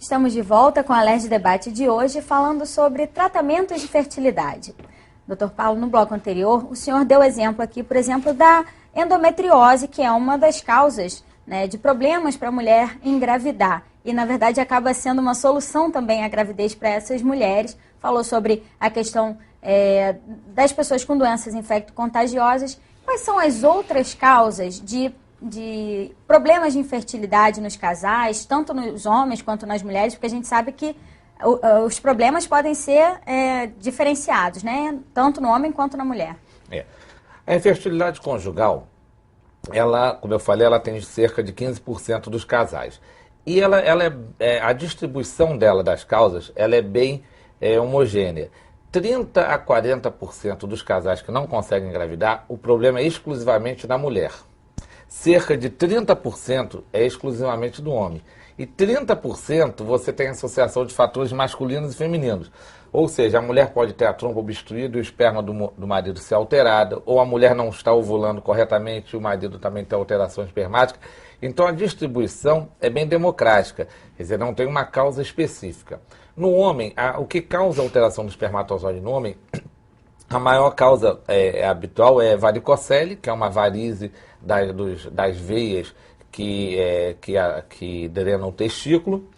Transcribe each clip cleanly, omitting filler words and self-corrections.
Estamos de volta com a Alerj Debate de hoje, falando sobre tratamentos de fertilidade. Dr. Paulo, no bloco anterior, o senhor deu exemplo aqui, por exemplo, da endometriose, que é uma das causas, né, de problemas para a mulher engravidar. E, na verdade, acaba sendo uma solução também à gravidez para essas mulheres. Falou sobre a questão das pessoas com doenças infecto-contagiosas. Quais são as outras causas de problemas de infertilidade nos casais, tanto nos homens quanto nas mulheres? Porque a gente sabe que os problemas podem ser diferenciados, né? Tanto no homem quanto na mulher. A infertilidade conjugal, ela, como eu falei, ela tem cerca de 15% dos casais. E a distribuição dela das causas, ela é bem homogênea. 30% a 40% dos casais que não conseguem engravidar, o problema é exclusivamente na mulher. Cerca de 30% é exclusivamente do homem. E 30% você tem associação de fatores masculinos e femininos. Ou seja, a mulher pode ter a trompa obstruída e o esperma do marido ser alterado, ou a mulher não está ovulando corretamente e o marido também tem alteração espermática. Então a distribuição é bem democrática, quer dizer, não tem uma causa específica. No homem, o que causa alteração do espermatozoide no homem, a maior causa habitual é varicocele, que é uma varize das veias que drenam o testículo.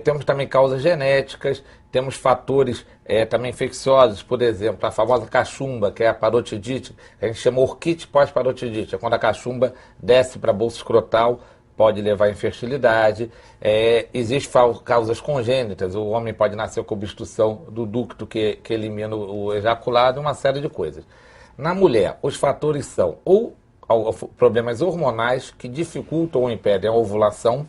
Temos também causas genéticas, temos fatores também infecciosos, por exemplo, a famosa cachumba, que é a parotidite, que a gente chama orquite pós-parotidite, é quando a cachumba desce para a bolsa escrotal, pode levar à infertilidade. Existem causas congênitas, o homem pode nascer com obstrução do ducto que elimina o ejaculado, uma série de coisas. Na mulher, os fatores são ou problemas hormonais que dificultam ou impedem a ovulação,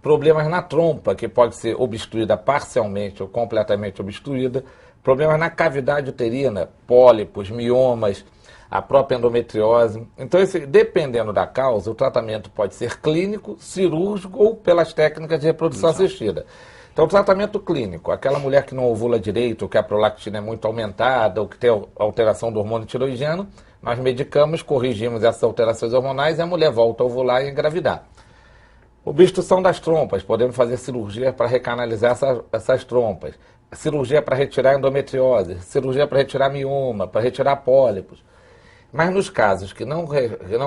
problemas na trompa, que pode ser obstruída parcialmente ou completamente obstruída, problemas na cavidade uterina, pólipos, miomas, a própria endometriose. Então, dependendo da causa, o tratamento pode ser clínico, cirúrgico ou pelas técnicas de reprodução assistida. Então, o tratamento clínico, aquela mulher que não ovula direito, ou que a prolactina é muito aumentada, ou que tem alteração do hormônio tiroidiano, nós medicamos, corrigimos essas alterações hormonais e a mulher volta a ovular e engravidar. Obstrução das trompas, podemos fazer cirurgia para recanalizar essas trompas, cirurgia para retirar endometriose, cirurgia para retirar mioma, para retirar pólipos. Mas nos casos que não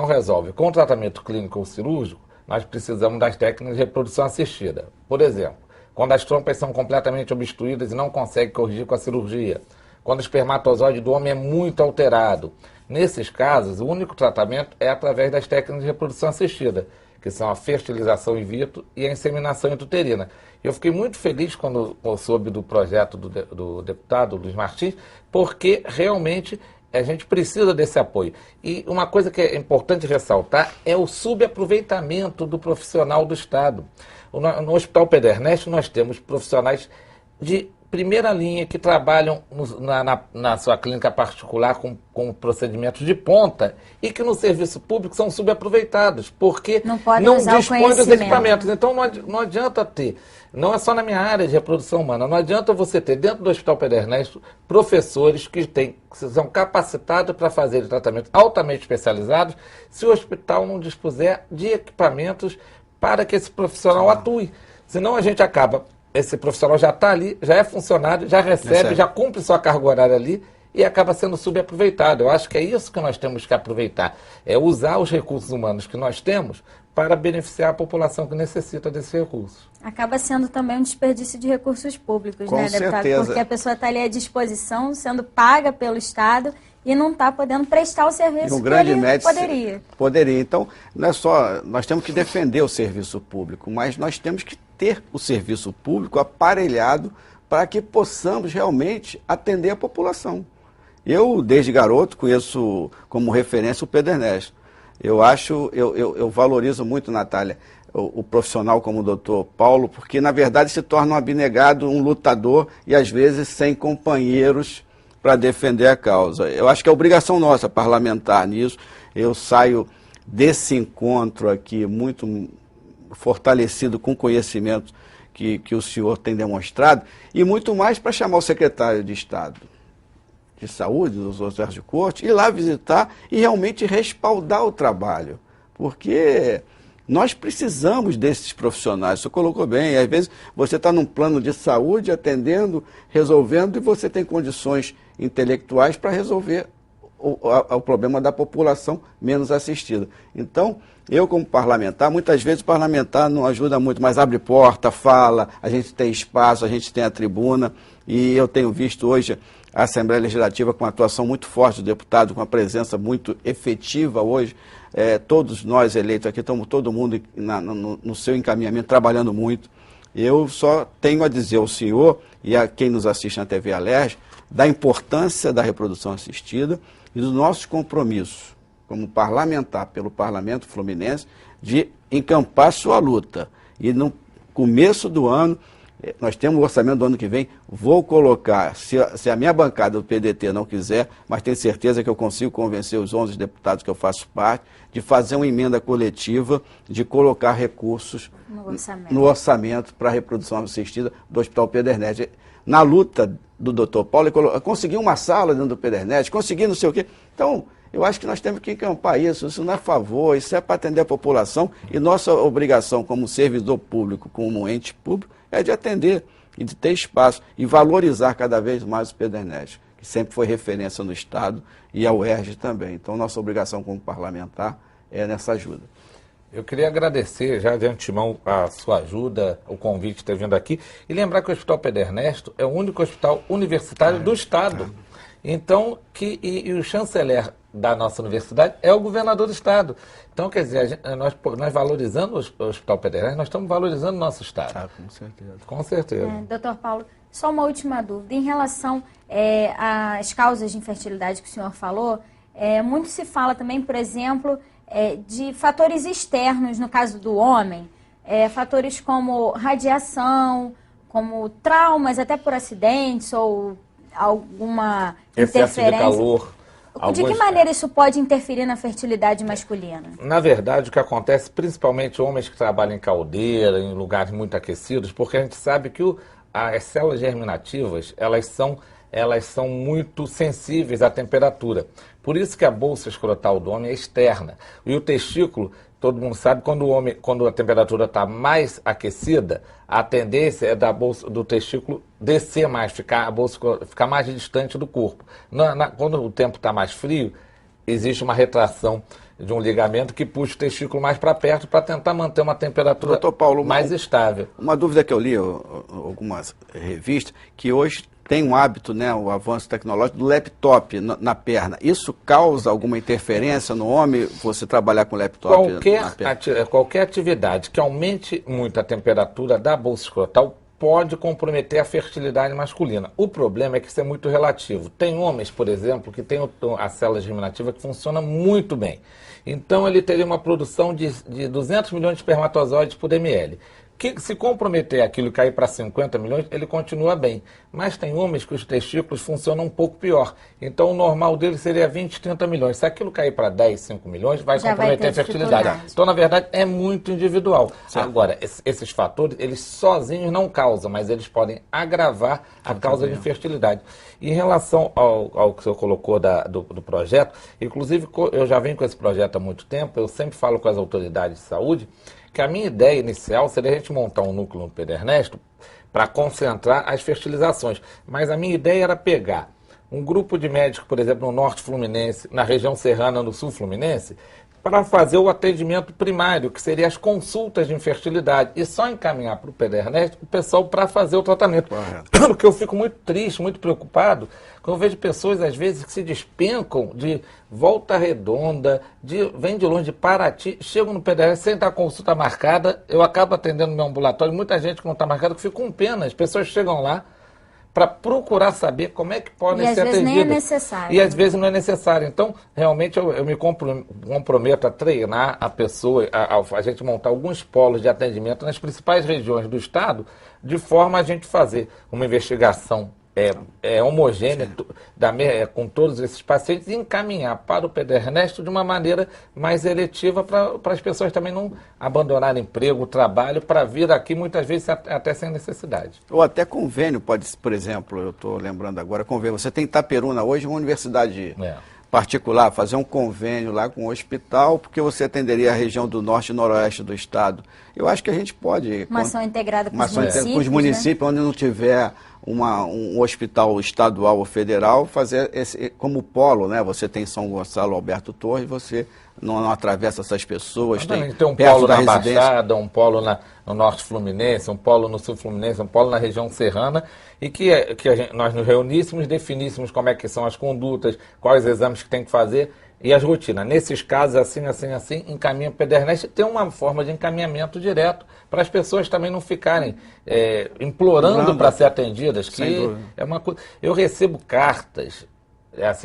resolve com tratamento clínico ou cirúrgico, nós precisamos das técnicas de reprodução assistida. Por exemplo, quando as trompas são completamente obstruídas e não consegue corrigir com a cirurgia, quando o espermatozoide do homem é muito alterado. Nesses casos, o único tratamento é através das técnicas de reprodução assistida, que são a fertilização in vitro e a inseminação intrauterina. Eu fiquei muito feliz quando soube do projeto do deputado Luiz Martins, porque realmente a gente precisa desse apoio. E uma coisa que é importante ressaltar é o subaproveitamento do profissional do Estado. No Hospital Pedro Ernesto nós temos profissionais de primeira linha que trabalham na sua clínica particular com procedimentos de ponta e que no serviço público são subaproveitados, porque não dispõem dos equipamentos. Então não adianta ter, não é só na minha área de reprodução humana, não adianta você ter dentro do Hospital Pedro Ernesto professores que são capacitados para fazer tratamentos altamente especializados se o hospital não dispuser de equipamentos para que esse profissional atue. Senão a gente acaba... Esse profissional já está ali, já é funcionário, já recebe, já cumpre sua carga horária ali e acaba sendo subaproveitado. Eu acho que é isso que nós temos que aproveitar, é usar os recursos humanos que nós temos para beneficiar a população que necessita desses recursos. Acaba sendo também um desperdício de recursos públicos, Com né, deputado? certeza. Porque a pessoa está ali à disposição, sendo paga pelo Estado e não está podendo prestar o serviço que ele poderia. Poderia. Então, não é só, nós temos que defender o serviço público, mas nós temos que ter o serviço público aparelhado para que possamos realmente atender a população. Eu, desde garoto, conheço como referência o Pedro Ernesto. Eu valorizo muito, Natália, o profissional como o doutor Paulo, porque, na verdade, se torna um abnegado, um lutador e, às vezes, sem companheiros para defender a causa. Eu acho que é obrigação nossa, parlamentar, nisso. Eu saio desse encontro aqui muito fortalecido com o conhecimento que o senhor tem demonstrado, e muito mais para chamar o secretário de Estado de Saúde, o doutor Sérgio Cortes, ir lá visitar e realmente respaldar o trabalho. Porque Nós precisamos desses profissionais, você colocou bem, às vezes você está num plano de saúde, atendendo, resolvendo, e você tem condições intelectuais para resolver o problema da população menos assistida. Então, eu como parlamentar, muitas vezes o parlamentar não ajuda muito, mas abre porta, fala, a gente tem espaço, a gente tem a tribuna, e eu tenho visto hoje a Assembleia Legislativa com uma atuação muito forte do deputado, com uma presença muito efetiva hoje. Todos nós eleitos aqui, estamos todo mundo no seu encaminhamento, trabalhando muito. Eu só tenho a dizer ao senhor e a quem nos assiste na TV Alerj da importância da reprodução assistida e dos nossos compromissos como parlamentar pelo Parlamento Fluminense de encampar sua luta. E no começo do ano, nós temos o orçamento do ano que vem, vou colocar, se a minha bancada do PDT não quiser, mas tenho certeza que eu consigo convencer os 11 deputados que eu faço parte, de fazer uma emenda coletiva, de colocar recursos no orçamento para a reprodução assistida do Hospital Pedro Ernesto. Na luta do Dr. Paulo, ele conseguiu uma sala dentro do Pedro Ernesto, conseguiu não sei o quê. Então, eu acho que nós temos que encampar isso não é favor, isso é para atender a população, e nossa obrigação como servidor público, como ente público, é de atender e de ter espaço e valorizar cada vez mais o Pedro Ernesto, que sempre foi referência no Estado e a UERJ também. Então, nossa obrigação como parlamentar é nessa ajuda. Eu queria agradecer já de antemão a sua ajuda, o convite de ter vindo aqui, e lembrar que o Hospital Pedro Ernesto é o único hospital universitário do Estado. Então, e o chanceler da nossa universidade é o governador do Estado. Então, quer dizer, nós valorizando o Hospital Pedro Ernesto, nós estamos valorizando o nosso Estado. Com certeza. Com certeza. Doutor Paulo, só uma última dúvida. Em relação às causas de infertilidade que o senhor falou, muito se fala também, por exemplo, de fatores externos, no caso do homem, fatores como radiação, como traumas, até por acidentes ou alguma excesso de calor. De que maneira isso pode interferir na fertilidade masculina? Na verdade, o que acontece, principalmente homens que trabalham em caldeira, em lugares muito aquecidos, porque a gente sabe que as células germinativas, elas são muito sensíveis à temperatura. Por isso que a bolsa escrotal do homem é externa. E o testículo, todo mundo sabe, quando a temperatura está mais aquecida, a tendência é do testículo descer mais, a bolsa ficar mais distante do corpo. Quando o tempo está mais frio, existe uma retração de um ligamento que puxa o testículo mais para perto para tentar manter uma temperatura mais estável. Uma dúvida que eu li em algumas revistas, que hoje tem um hábito, né, o avanço tecnológico do laptop na perna. Isso causa alguma interferência no homem, você trabalhar com laptop na perna? Qualquer atividade que aumente muito a temperatura da bolsa escrotal pode comprometer a fertilidade masculina. O problema é que isso é muito relativo. Tem homens, por exemplo, que têm a célula germinativa que funciona muito bem. Então ele teria uma produção de 200 milhões de espermatozoides por ml. Que se comprometer aquilo e cair para 50 milhões, ele continua bem. Mas tem homens que os testículos funcionam um pouco pior. Então o normal dele seria 20, 30 milhões. Se aquilo cair para 10, 5 milhões, vai comprometer a fertilidade. Então, na verdade, é muito individual. Certo. Agora, esses fatores, eles sozinhos não causam, mas eles podem agravar a causa de infertilidade. E em relação ao que o senhor colocou do projeto, inclusive eu já venho com esse projeto há muito tempo, eu sempre falo com as autoridades de saúde, que a minha ideia inicial seria a gente montar um núcleo no Pedro Ernesto para concentrar as fertilizações. Mas a minha ideia era pegar um grupo de médicos, por exemplo, no Norte Fluminense, na região serrana, no Sul Fluminense, para fazer o atendimento primário, que seria as consultas de infertilidade, e só encaminhar para o Pedro Ernesto o pessoal para fazer o tratamento. Porque eu fico muito triste, muito preocupado, quando eu vejo pessoas, às vezes, que se despencam de Volta Redonda, vêm de longe, de Paraty, chegam no Pedro Ernesto sem estar a consulta marcada, eu acabo atendendo no meu ambulatório, muita gente que não está marcada, que fica com pena, as pessoas chegam lá para procurar saber como é que podem ser atendidas. E às vezes nem é necessário. E às vezes não é necessário. Então, realmente, eu me comprometo a treinar a pessoa, a gente montar alguns polos de atendimento nas principais regiões do Estado, de forma a gente fazer uma investigação homogênea com todos esses pacientes e encaminhar para o Pedro Ernesto de uma maneira mais eletiva para as pessoas também não abandonarem emprego, trabalho, para vir aqui muitas vezes até sem necessidade. Ou até convênio, pode, por exemplo, eu estou lembrando agora, convênio. Você tem Itaperuna hoje, uma universidade particular, fazer um convênio lá com o hospital, porque você atenderia a região do norte e noroeste do estado. Eu acho que a gente pode... Uma ação integrada com uma os municípios, com os municípios, né? Onde não tiver um hospital estadual ou federal, fazer esse, como polo, né? Você tem São Gonçalo, Alberto Torres, você não atravessa essas pessoas. Tem um polo na Baixada, um polo no Norte Fluminense, um polo no Sul Fluminense, um polo na região serrana, e que nós nos reuníssemos, definíssemos como é que são as condutas, quais exames que tem que fazer e as rotinas. Nesses casos, assim, encaminha para o PDRNet, tem uma forma de encaminhamento direto para as pessoas também não ficarem implorando para ser atendidas, que é uma coisa. Eu recebo cartas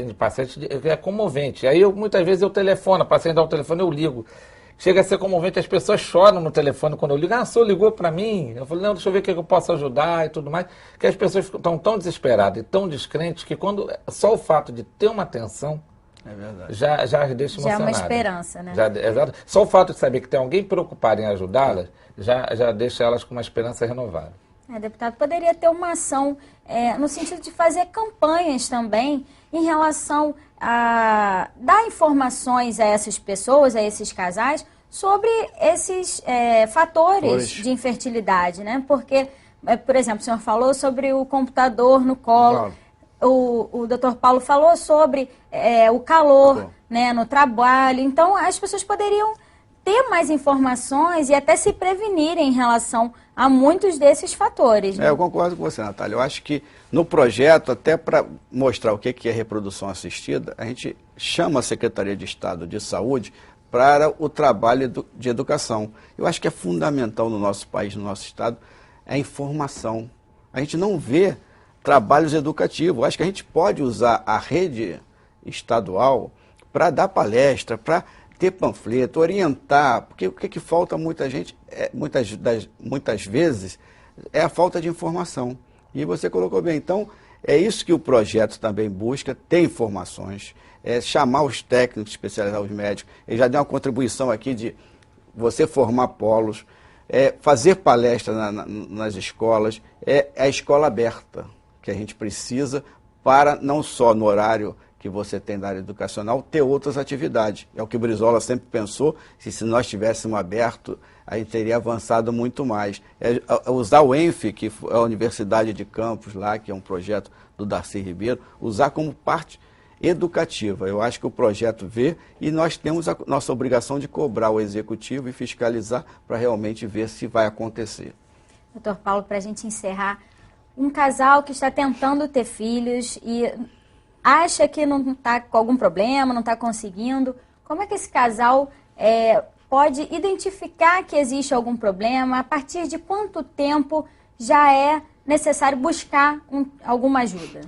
de paciente, é comovente. Aí muitas vezes eu telefono, a paciente dá o telefone, eu ligo. Chega a ser comovente, as pessoas choram no telefone quando eu ligo. Ah, o senhor ligou para mim? Eu falei, não, deixa eu ver o que eu posso ajudar e tudo mais. Que as pessoas estão tão desesperadas e tão descrentes que só o fato de ter uma atenção já as deixa emocionadas. Já é uma esperança, né? Exato. Só o fato de saber que tem alguém preocupado em ajudá-las já deixa elas com uma esperança renovada. Deputado, poderia ter uma ação no sentido de fazer campanhas também em relação a dar informações a essas pessoas, a esses casais, sobre esses fatores de infertilidade, né? Porque, por exemplo, o senhor falou sobre o computador no colo, o doutor Paulo falou sobre o calor, né, no trabalho. Então, as pessoas poderiam ter mais informações e até se prevenirem em relação a muitos desses fatores. Né? Eu concordo com você, Natália. Eu acho que no projeto, até para mostrar o que é reprodução assistida, a gente chama a Secretaria de Estado de Saúde para o trabalho de educação. Eu acho que é fundamental no nosso país, no nosso estado, a informação. A gente não vê trabalhos educativos. Eu acho que a gente pode usar a rede estadual para dar palestra, para ter panfleto, orientar, porque o que falta muita gente, muitas vezes, é a falta de informação. E você colocou bem. Então, é isso que o projeto também busca, ter informações, chamar os técnicos especializados, os médicos. Ele já deu uma contribuição aqui de você formar polos, fazer palestra nas escolas, a escola aberta que a gente precisa para não só no horário que você tem da área educacional, ter outras atividades. É o que o Brizola sempre pensou, se nós tivéssemos aberto, a gente teria avançado muito mais. Usar o ENF, que é a Universidade de Campos, lá, que é um projeto do Darcy Ribeiro, usar como parte educativa. Eu acho que o projeto vê e nós temos a nossa obrigação de cobrar o executivo e fiscalizar para realmente ver se vai acontecer. Doutor Paulo, para a gente encerrar, um casal que está tentando ter filhos e acha que não está com algum problema, não está conseguindo, como é que esse casal pode identificar que existe algum problema? A partir de quanto tempo já é necessário buscar alguma ajuda?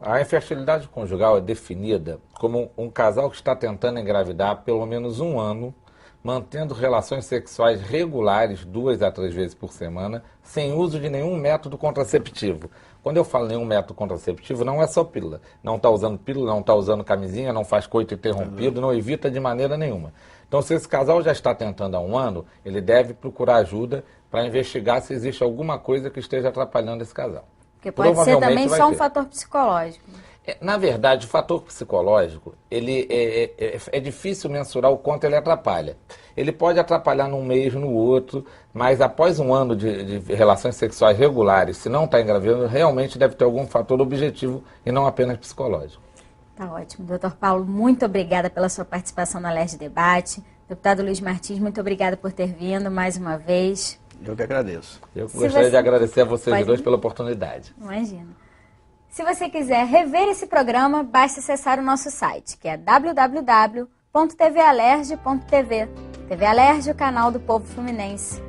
A infertilidade conjugal é definida como um casal que está tentando engravidar há pelo menos um ano, mantendo relações sexuais regulares 2 a 3 vezes por semana, sem uso de nenhum método contraceptivo. Quando eu falo nenhum método contraceptivo, não é só pílula. Não está usando pílula, não está usando camisinha, não faz coito interrompido, não evita de maneira nenhuma. Então, se esse casal já está tentando há um ano, ele deve procurar ajuda para investigar se existe alguma coisa que esteja atrapalhando esse casal. Porque pode ser também só um fator psicológico. Na verdade, o fator psicológico, ele é difícil mensurar o quanto ele atrapalha. Ele pode atrapalhar num mês, no outro, mas após um ano de relações sexuais regulares, se não está engravidando, realmente deve ter algum fator objetivo e não apenas psicológico. Tá ótimo. Doutor Paulo, muito obrigada pela sua participação na Alerj Debate. Deputado Luiz Martins, muito obrigada por ter vindo mais uma vez. Eu que agradeço. Eu gostaria de agradecer a vocês dois pela oportunidade. Imagina. Se você quiser rever esse programa, basta acessar o nosso site, que é www.tvalerj.tv. TV Alerj, o canal do povo fluminense.